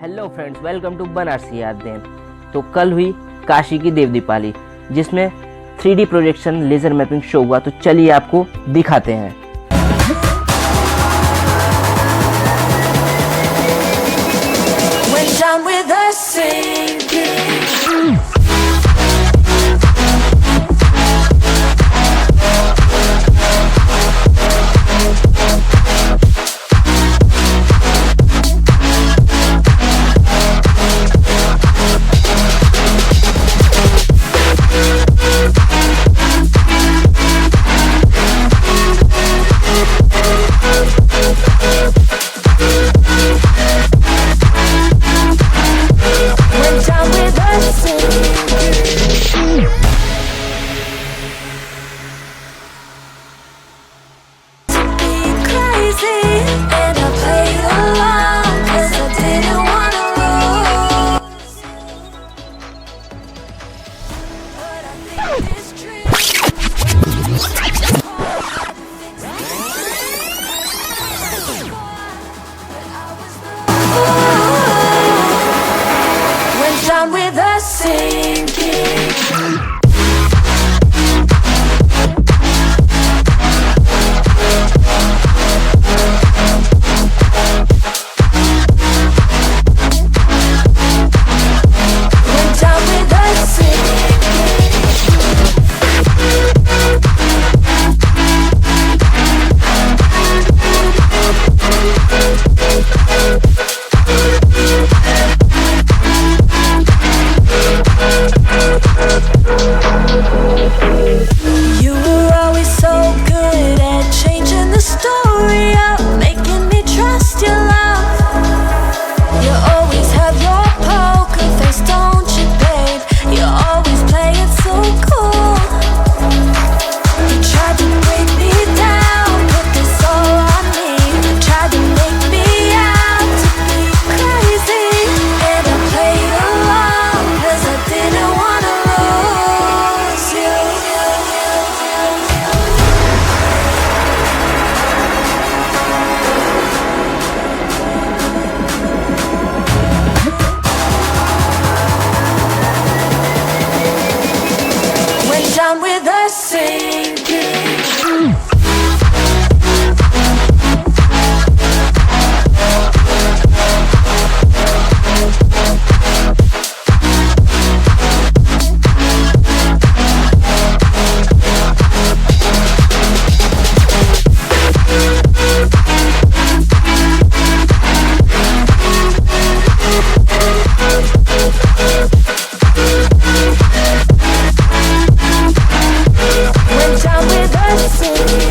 Hello friends, welcome to Banarasi Yaadein. तो कल हुई काशी की देव दीपावली, जिसमें 3D projection laser mapping show हुआ। तो चलिए आपको दिखाते हैं। Down with us sinking. Down with us sinking. Down with us sinking.